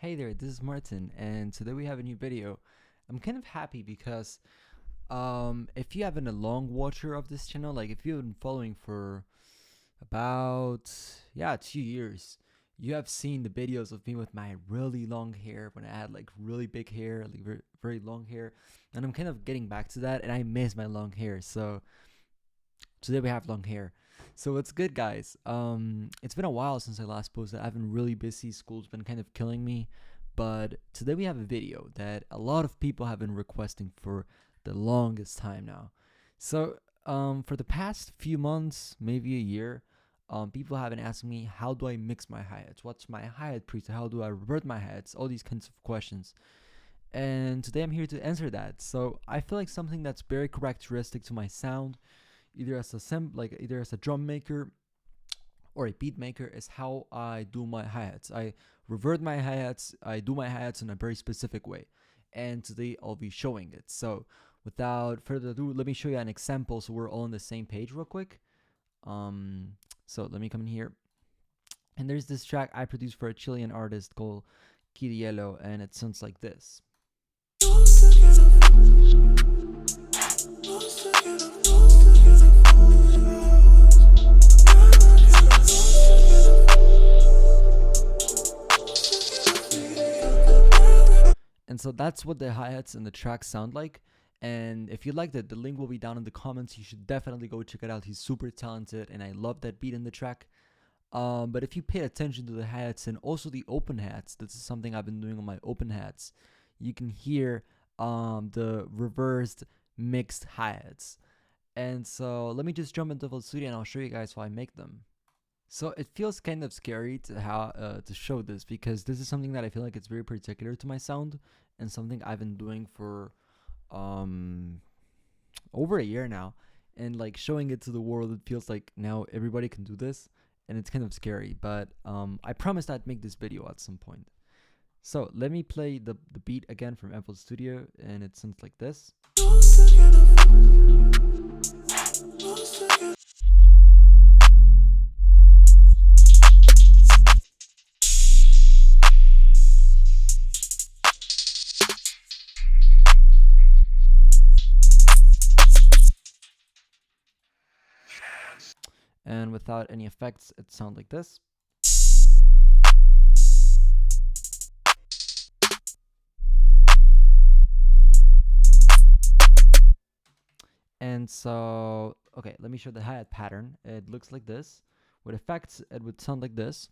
Hey there, this is Martin, and today we have a new video. I'm kind of happy because if you have been a long watcher of this channel, like if you've been following for about 2 years, you have seen the videos of me with my really long hair when I had like really big hair, like very long hair, and I'm kind of getting back to that, and I miss my long hair. So today we have long hair. So it's good, guys. It's been a while since I last posted. I've been really busy. School's been kind of killing me. But today we have a video that a lot of people have been requesting for the longest time now. So for the past few months, maybe a year, people have been asking me, how do I mix my hi-hats? What's my hi-hat preset? How do I revert my hi-hats? All these kinds of questions. And today I'm here to answer that. So I feel like something that's very characteristic to my sound, either as a drum maker or a beat maker, is how I do my hi-hats. I revert my hi-hats. I do my hi-hats in a very specific way. And today I'll be showing it. So without further ado, let me show you an example so we're all on the same page real quick. So let me come in here. And there's this track I produced for a Chilean artist called Kiriello, and it sounds like this. And so that's what the hi-hats and the tracks sound like. And if you liked it, the link will be down in the comments. You should definitely go check it out. He's super talented, and I love that beat in the track. But if you pay attention to the hats and also the open hats, this is something I've been doing on my open hats, you can hear the reversed mixed hi-hats. And so let me just jump into the studio and I'll show you guys how I make them. So it feels kind of scary to show this, because this is something that I feel like it's very particular to my sound and something I've been doing for over a year now, and like showing it to the world, it feels like now everybody can do this, and it's kind of scary. But I promised I'd make this video at some point. So let me play the beat again from FL Studio, and it sounds like this. And without any effects, it sounds like this. And so, okay, let me show the hi-hat pattern. It looks like this. With effects, it would sound like this.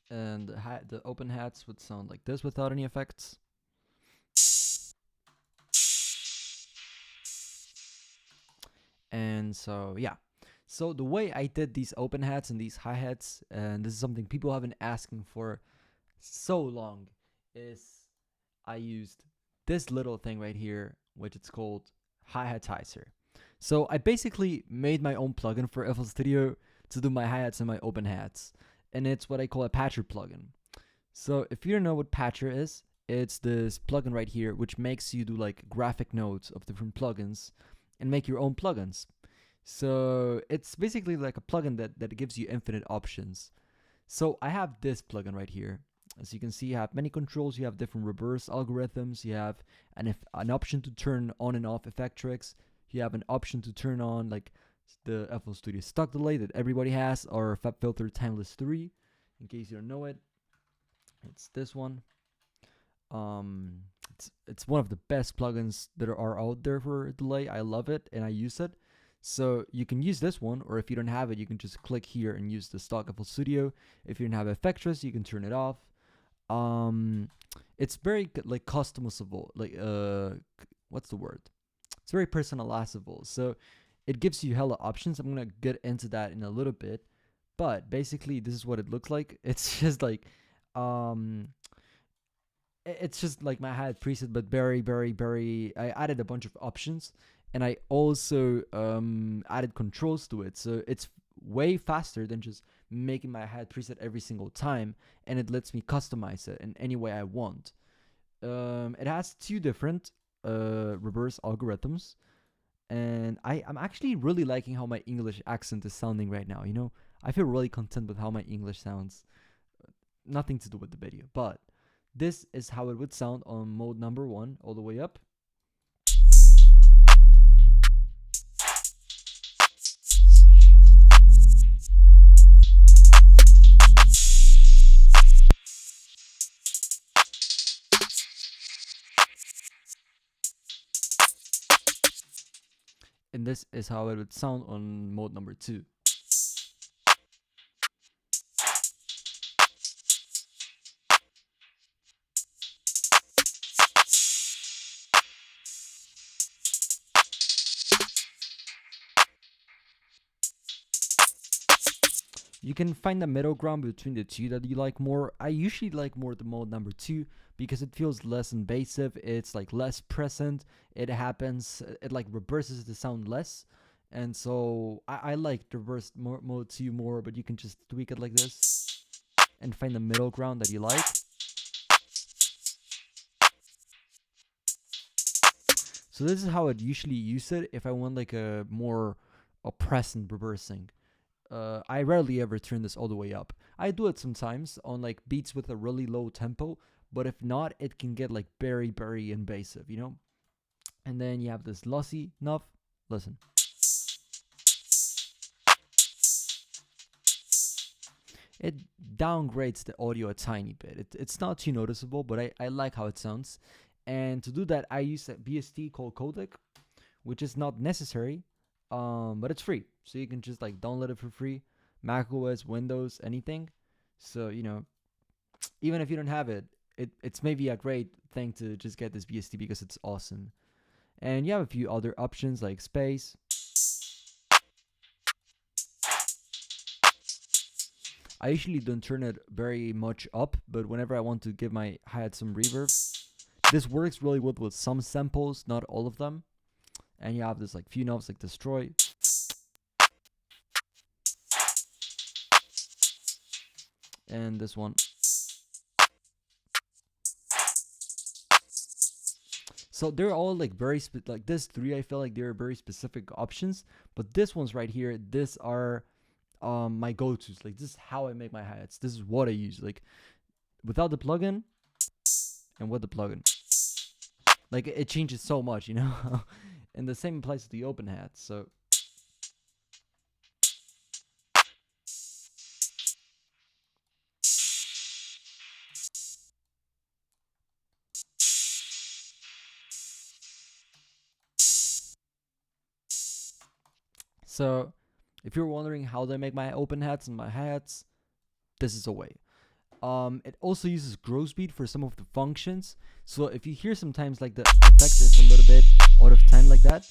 And the open hats would sound like this without any effects. And so yeah, so the way I did these open hats and these hi-hats, and this is something people have been asking for so long, is I used this little thing right here, which it's called hi-hatizer. So I basically made my own plugin for FL Studio to do my hi-hats and my open hats, and it's what I call a patcher plugin. So if you don't know what patcher is, it's this plugin right here which makes you do like graphic nodes of different plugins and make your own plugins. So it's basically like a plugin that gives you infinite options. So I have this plugin right here. As you can see, you have many controls. You have different reverse algorithms. You have an option to turn on and off effect tricks. You have an option to turn on like the FL Studio stock delay that everybody has, or FabFilter Timeless 3, in case you don't know it. It's this one. It's one of the best plugins that are out there for delay. I love it and I use it. So you can use this one, or if you don't have it, you can just click here and use the stock FL Studio. If you don't have Effectress, you can turn it off. It's very like customizable. Like what's the word? It's very personalizable. So it gives you hella options. I'm gonna get into that in a little bit, but basically this is what it looks like. It's just like it's just like my hi-hat preset, but very I added a bunch of options, and I also added controls to it, so it's way faster than just making my hi-hat preset every single time, and it lets me customize it in any way I want. It has two different reverse algorithms, and I'm actually really liking how my English accent is sounding right now. I feel really content with how my English sounds. Nothing to do with the video, but this is how it would sound on mode number 1 all the way up. And this is how it would sound on mode number 2. You can find the middle ground between the two that you like more. I usually like more the mode number 2 because it feels less invasive. It's like less present. It happens. It like reverses the sound less. And so I like the reverse mode 2 more, but you can just tweak it like this and find the middle ground that you like. So this is how I'd usually use it if I want like a more present reversing. I rarely ever turn this all the way up. I do it sometimes on like beats with a really low tempo, but if not, it can get like very, very invasive, And then you have this lossy knob. Listen. It downgrades the audio a tiny bit. It's not too noticeable, but I like how it sounds. And to do that, I use a VST called Codec, which is not necessary, but it's free. So you can just like download it for free. Mac OS, Windows, anything. So, even if you don't have it, it's maybe a great thing to just get this VST because it's awesome. And you have a few other options like space. I usually don't turn it very much up, but whenever I want to give my hi-hat some reverb, this works really well with some samples, not all of them. And you have this like few knobs like destroy. And this one. So they're all like very like this 3. I feel like they're very specific options, but this one's right here. These are my go-tos. Like this is how I make my hi-hats. This is what I use. Like without the plugin and with the plugin. Like it changes so much, And the same applies to the open hat. So if you're wondering how they make my open hats and my hats, this is a way. It also uses grow speed for some of the functions. So if you hear sometimes like the effect is a little bit out of time like that,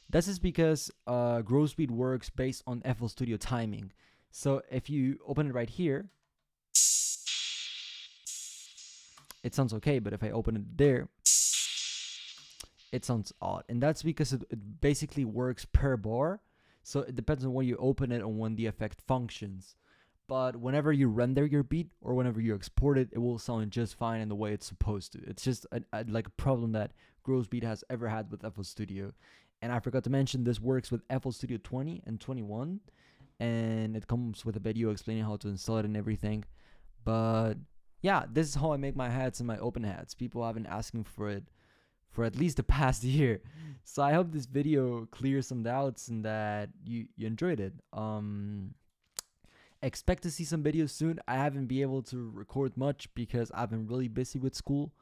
this is because grow speed works based on FL Studio timing. So if you open it right here, it sounds okay, but if I open it there, it sounds odd. And that's because it basically works per bar. So it depends on when you open it and when the effect functions. But whenever you render your beat or whenever you export it, it will sound just fine in the way it's supposed to. It's just like a problem that grow speed has ever had with FL Studio. And I forgot to mention this works with FL Studio 20 and 21. And it comes with a video explaining how to install it and everything. But yeah, this is how I make my hats and my open hats. People have been asking for it for at least the past year. So I hope this video clears some doubts and that you enjoyed it. Expect to see some videos soon. I haven't been able to record much because I've been really busy with school.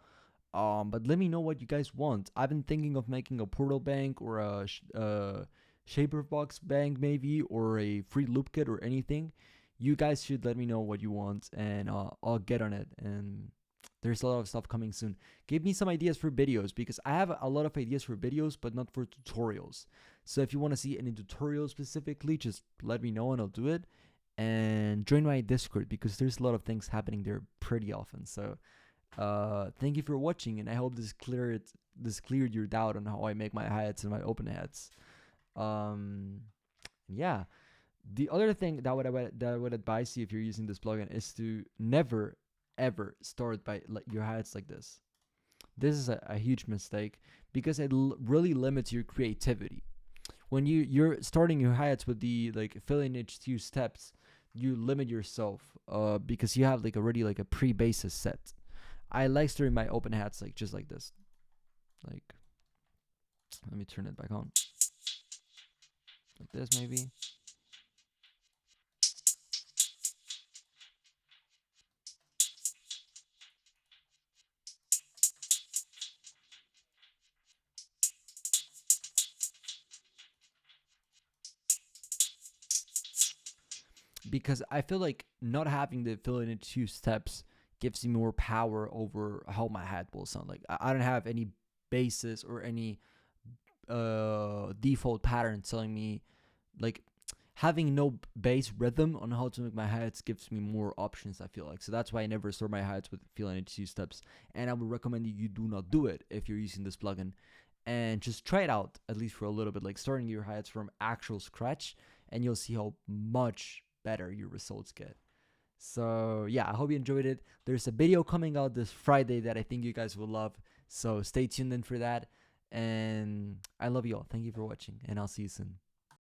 But let me know what you guys want. I've been thinking of making a portal bank or a shaper box bank maybe, or a free loop kit or anything. You guys should let me know what you want, and I'll get on it. And there's a lot of stuff coming soon. Give me some ideas for videos because I have a lot of ideas for videos, but not for tutorials. So if you want to see any tutorials specifically, just let me know and I'll do it. And join my Discord because there's a lot of things happening there pretty often. So thank you for watching, and I hope this cleared your doubt on how I make my hi-hats and my open hats. Yeah, The other thing that I would advise you if you're using this plugin is to never ever start by your hi-hats like this. This is a huge mistake because it really limits your creativity. When you're starting your hi-hats with the like fill in each 2 steps, you limit yourself because you have like already like a pre-basis set. I like starting my open hats like just like this. Like, let me turn it back on. Like this maybe. Because I feel like not having the fill in 2 steps gives me more power over how my hat will sound. Like I don't have any basis or any default pattern telling me, like, having no bass rhythm on how to make my hats gives me more options, I feel like. So that's why I never start my hats with fill in 2 steps, and I would recommend you do not do it if you're using this plugin, and just try it out at least for a little bit, like starting your hi-hats from actual scratch, and you'll see how much better your results get. So yeah, I hope you enjoyed it. There's a video coming out this Friday that I think you guys will love, so stay tuned in for that. And I love you all. Thank you for watching, and I'll see you soon.